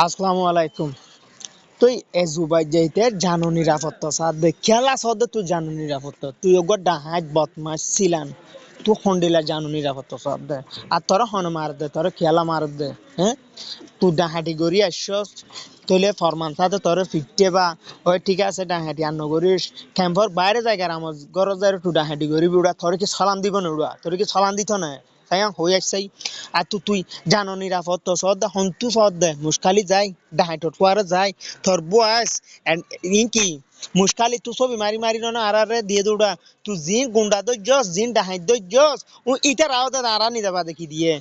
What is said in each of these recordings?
আসসালামু আলাইকুম। তুই এ জুবাই যাইতে জানো নিরাপত্তা সাথে খেলা সাথে তুই জানো নিরাপত্তা তুই ওগো ডাহাত বদমাস ছিলান তুই হন্ডিলা জানো নিরাপত্তা সাথে আর তোরা হন মার দে তোরা খেলা মার দে। হ্যাঁ তুই ডাহাটি গড়ি আসছস তোলে ফরমান সাথে তোর ফিরতে বা ওই ঠিক আছে ডাহাটি আর নগরিস ক্যাম্পর বাইরে জায়গার আমার গরজ যায় তুই ডাহাটি গড়ি উড়া তোর কি সালাম দিব না উড়া তোর কি সালাম দিত না তাই হয়ে আসছাই আর তুই জানো নিরাপত্তা সদ হন্তু সদ মুশকালি যাই ডাহাইটত পারে যাই তোর বয়স কি মুশকালি তুই ছবি মারি মারি না আর দিয়ে দৌড়া তুই জিন গুন্ডা দইজস জিন ডাহাইত দইজস ও ইটার আওতে আরা নি যাবা দেখি দিয়ে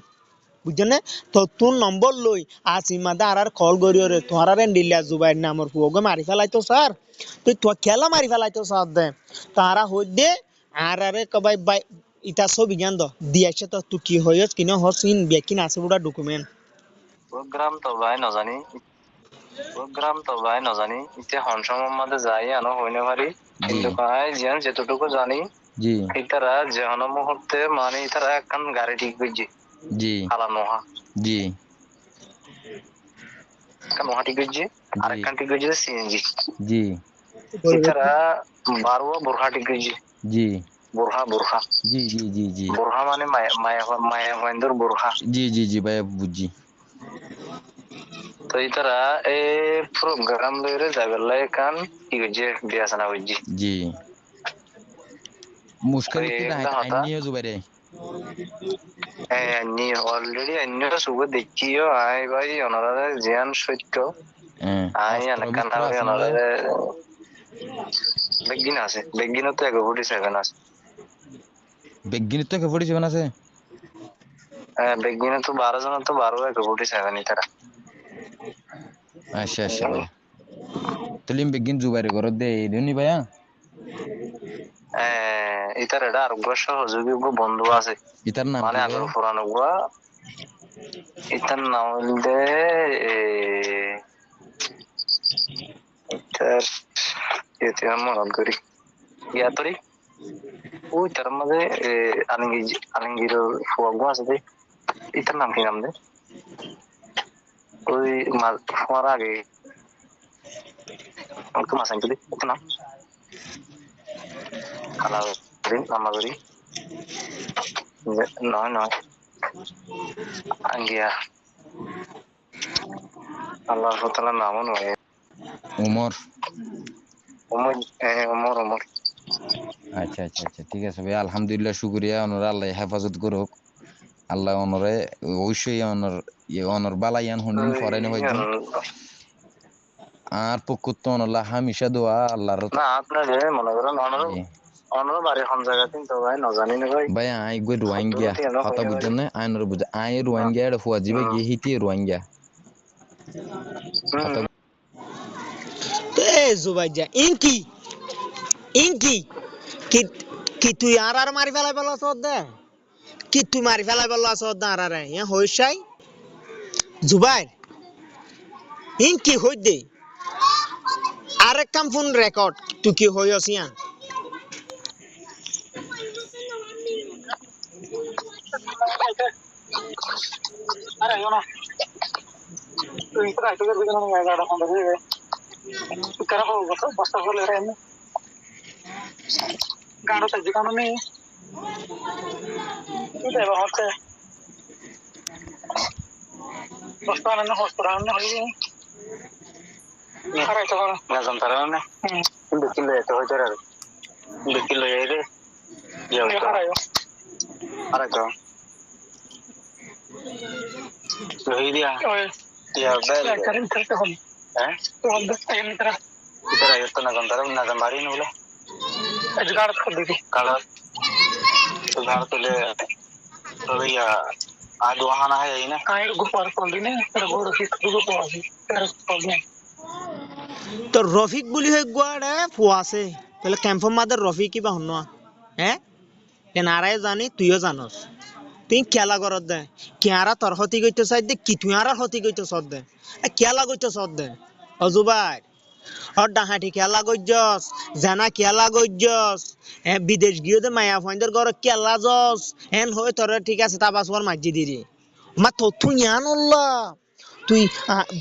বুঝছনে তো তোর নম্বর লই আসিমাদা আর কল করিও রে তোরা রে ডিল্লা জুবাইর নামর ফুগো মারি ফেলাইতো স্যার তুই তো খেলা মারি ফেলাইতো স্যার দে তারা হই দে আর আরে কবাই বাই ইটা ছবি জ্ঞান দ দিয়েছে তো তুই কি হইস কিনা হসিন বেকিন আছে বুড়া ডকুমেন্ট প্রোগ্রাম তো ভাই নজানি ইতে হনসমর মাঝে যাই আনো হইনে পারি কিন্তু ভাই জিয়ান যেতটুকু জানি জি ইতারা যে হন মুহূর্তে মানে ইতারা একখান গাড়ি ঠিক করছি জি হারানো হা জি একখান মহা ঠিক করছি আর একখান ঠিক করছি সিএনজি জি ইতারা বারোয়া বোরহা ঠিক করছি জি বোরহা বোরহা জি জি জি জি বোরহা মানে মায়া মায়া মায়া মহেন্দ্র বোরহা জি জি জি ভাই বুঝছি তো ইতারা এই প্রোগ্রাম লইরে যাবেলাই কান কি করছে বিয়াসানা করছি জি মুশকিল তো কি না এইগুলা হতা নিয়ে জুবাইরে নি অলরেডি অন্য সুগো দেখিও আই ভাই ওনারা জিয়ান সত্য আই আনকান হারে ওনারা বেগিন আছে বেগিনও তো 147 আছে বেগিনি তো 47 আছে বেগিনে তো 12 জন তো 12 147 ইতারা আচ্ছা আচ্ছা ভাই তুলিম বেগিন জুবাইরে ঘর দে দেনি ভাইয়া ইতার এটা আর সহযোগী বন্ধু আছে ইতার নাম মানে কি আগের ভাইয়া পুরানো গুয়া ইতার নাম হইলে ইতার ইতি মনত করি ইয়াতরি ওই তার মাঝে আলমগীর ফুয়াগু আছে দে ইতার নাম কি নাম দে ওই ফুয়ার আগে তো মাসান তুলি ইতার নাম কালা নামাজরি নয় নয় আঙ্গিয়া আল্লাহ তাআলার নামও নয় উমর ওমর ওমর ওমর আচ্ছা আচ্ছা আচ্ছা ঠিক আছে ভাই আলহামদুলিল্লাহ শুকরিয়া ওনার আল্লাহ হেফাজত করুক আল্লাহ ওনরে অবশ্যই ওনর বালাইয়ান হুনিন ফরাইনে হইতো আর পকুত্ত ওনল্লাহ হামিশা দোয়া আল্লাহর না আপনার মনে করেন অনর বাড়ি হন জায়গা কিন্তু ভাই নজানি না ভাই ভাই আই গই রোহিঙ্গা কথা বুঝছেন না আইনর বুঝ আই রোহিঙ্গা এর ফুয়া জিবে গিয়ে হিতি রোহিঙ্গা কথা এ জুবাই যা ইনকি ইনকি কি কি তুই আর মারি ফেলাই বলা সদ দে কি তুই মারি ফেলাই বলা সদ দে আর ইয়া হইছাই জুবাই ইনকি হই দে আরেক কাম ফোন রেকর্ড তুই কি হইছ ইয়া আরে না তুই তো রাইতে করে দিন না গাড়ি ফোন ধরে তুই কারা বস্তা করে রে গাড়ি তো জিকানো নেই তুই দেবা হচ্ছে বস্তা না হস্পিটাল না হই আরে তো না জানতারা না দেখিলে তো হইছে রে দেখিলে রে ইয়া আরে তো লই দিয়া ইয়া বেল হ্যাঁ তো বন্ধ টাইম ইতরা ইতরা এত না জানতারা না জানবারি না বলে আজ গাড় করে দিবি কালা তো গাড় তোলে তো ইয়া আজ ওহানা है ना काहे गुफार खोल दी ने तेरे गोड़ की दुगो पासी तेरे खोल दे তো রফিক বুলি হই গুয়াড়ে ফুয়াছে তাহলে ক্যাম্পের মাদের রফিক কি বা হন হ্যাঁ কেন আরাই জানি তুইও জানস তুই খেলা করত দে কেয়ারা তোর হতি গইতে চাই দে কি তুই আর হতি গইতে সদ দে খেলা গইতে সদ দে অজুবাই আর ডাহাটি খেলা গইজস জানা খেলা গইজস বিদেশ গিয়ে দে মায়া ফাইন্দের ঘর খেলা জস এন হই তোর ঠিক আছে তাবাসওয়ার মাঝি দিরি মা তো তুই আনল্লা তুই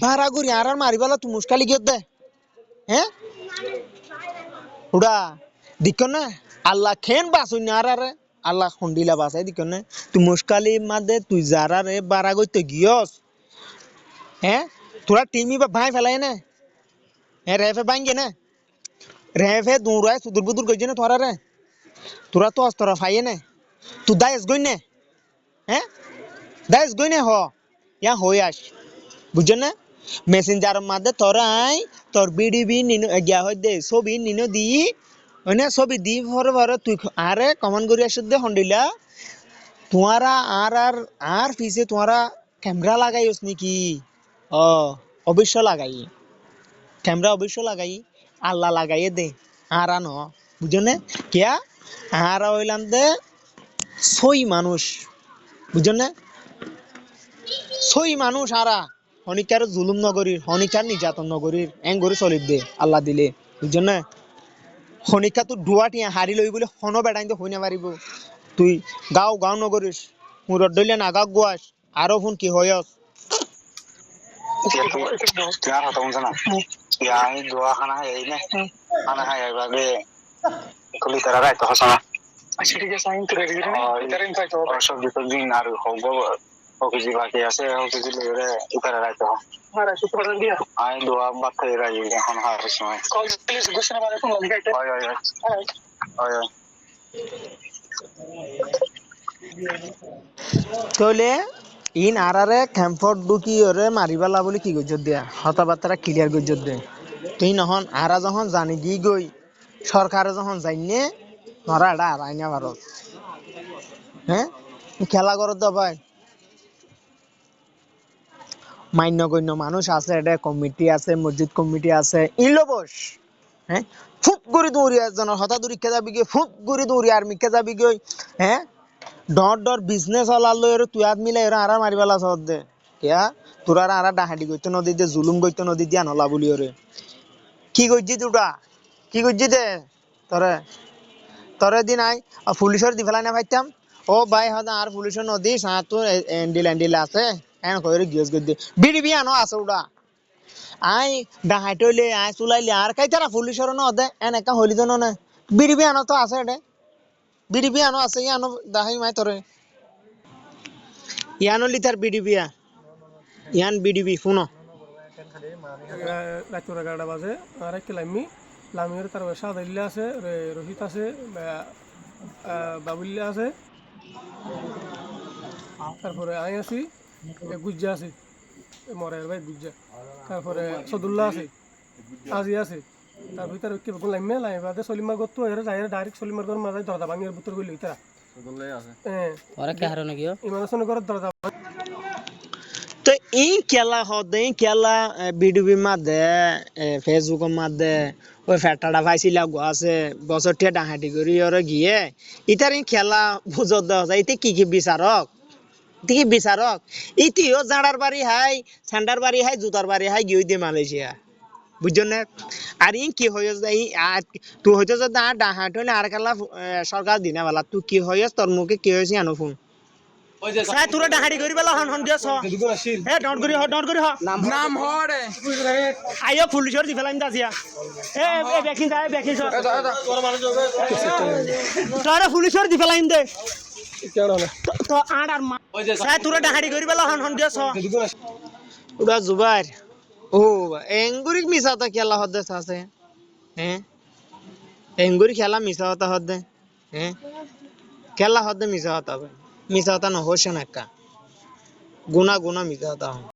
বারা করি আর মারিবালা তুই মুশকালি গিয়ে দে হ্যাঁ উড়া দিক না আল্লাহ খেন বাসুন না আরে আল্লাহ খন্ডিলা বাসাই দিক না তুই মুশকালি মাদে তুই যারা রে বারা গইতে গিয়স হ্যাঁ তোরা টিমি বা ভাই ফেলাই না হ্যাঁ রেফে ভাঙ্গে না রেফে দৌড়ায় সুদূর বুদুর গইছে না তোরা রে তোরা তো অস্ত্র ফাইয়ে না তুই দায়স গই না হ্যাঁ দায়স গই না হ ইয়া হই আস বুঝছেন না মেসেঞ্জার মাঝে তোরাই তোর বিডিবি নিনো গিয়া হয় দে ছবি নিনো দি মানে ছবি দি ভরে ভরে তুই আরে কমান করি আসে দে হন্ডিলা তোমারা আর পিছে তোমারা ক্যামেরা লাগাইস নাকি ও অবশ্য লাগাই ক্যামেরা অবশ্য লাগাই আল্লাহ লাগাইয়ে দে আর ন বুঝছেন কিয়া আর হইলাম দে ছয় মানুষ বুঝছেন না ছয় মানুষ আরা হনিকার জুলুম নগরীর হনিকার নির্যাতন নগরীর এং করে চলিত দে আল্লাহ দিলে বুঝছেন না হনিকা তো ডুয়াটি হারি লই বলে হন বেড়াই তো হই না পারিব তুই গাও নগরীর মুরত দইলে না গাও গোয়াস আরো ফোন কি হয়স তোমার হতো না আমি দোয়া খানা এই না খানা খাই এবারে কলি তারা রাইতো হসনা আচ্ছা ঠিক আছে আমি তো রেডি করে সব দিন আর হব ওকে বাকি আছে ওকে দিলে উপরে রাইতো আর সুপার দিয়া আই দোয়া বাতে রাই এখন হার সময় কল প্লিজ গুছনা মানে ফোন লাগাইতে হয় তাহলে ইন আরারে ক্যাম্পট ঢুকি ওরে মারিবালা বলে কি গজ্জত দিয়া হতাবার্তারা ক্লিয়ার গজ্জত দে তুই নহন আরা যখন জানি দি গই সরকারে যখন যাইনে নরা এটা আইনা ভারত হ্যাঁ খেলা করত দা ভাই মান্যগণ্য মানুষ আছে এটা কমিটি আছে মসজিদ কমিটি আছে ইলো বস হ্যাঁ ফুপ করে দৌড়ি একজনের হঠাৎ দৌড়িকে যাবি গিয়ে ফুপ করে দৌড়ি আর মিকে যাবি গই হ্যাঁ ডর বিজনেস হলালো এর তুই আদ মিলে এর আরা মারিবালা সদ দে কিয়া তোরা আরা ডাহাডি গইতো নদী দে জুলুম গইতো নদী দিয়া নলা বলি ওরে কি গজ্জি দুটা কি গজ্জি দে তরে দিন আই পুলিশের দি ফেলাই না ভাইতাম ও ভাই হদা আর পুলিশের নদী সাঁতো এন্ডিল আছে এন কইরে গিয়স গদ্দি বিড়ি আনো আছে উড়া আই ডাহাইটলে আই চুলাইলে আর কাইতারা পুলিশের ন দে এন একা হলি দ না বিড়ি আনো তো আছে দে বিড়ি আনো আছে ইয়ানো দাহাই মাই তরে ইয়ানো লিটার বিডিবিয়া ইয়ান বিডিবি শুনো রাত্র 11টা বাজে আর একটা লামির তার সাদাইল্লা আছে রোহিত আছে বাবুল্লা আছে তারপরে আই আছি গুজ্জা আছে মরের ভাই গুজ্জা তারপরে সদুল্লাহ আছে আজি আছে তার ভিতরে কি বকুল লাইমে লাইবাদে সলিমার গত এর যায় ডাইরেক্ট সলিমার ঘর মাঝে দরজা ভাঙির ভিতর গইল ইতারা সদুল্লাহ আছে ওরা কি হারো নাকি ইমানসন ঘর দরজা তো এই খেলা হদে খেলা বিডিবি মাদে ফেসবুক মাদে ওই ফেটাটা পাইছিলা গো আছে বছর টিয়া ডাহাটি করি ওরে গিয়ে ইতার খেলা বুঝত দেওয়া যায় ইতে কি বিচারক ইতিও জাড়ার বাড়ি হাই স্যান্ডার বাড়ি হাই জুতার বাড়ি হাই গিয়ে দিয়ে মালয়েশিয়া বুঝছো না আর ই কি হয়ে যায় তুই হয়তো যদি আর ডাহাট হইলে আর খেলা সরকার দিনা বেলা তুই কি হয়ে তোর মুখে কি হয়েছে আনো ফোন সাই তোরা ডাহাড়ি করি বেলা হন দিছ এ ডন্ট করি হ নাম হরে আইও পুলিশের দি ফেলাইম দাসিয়া এ বেকিং তোরা পুলিশের দি ফেলাইম দে তো আর সাই তোরা ডাহাড়ি করি বেলা হন দিছ ওরা জুবাইর ও এঙ্গুরি মিসাতা খেলা হদে আছে হ্যাঁ এঙ্গুরি খেলা মিসা হতা হদে হ্যাঁ খেলা হদে মিসা হতা মিসা হতা না হোসেন একা গুনা মিসা হতা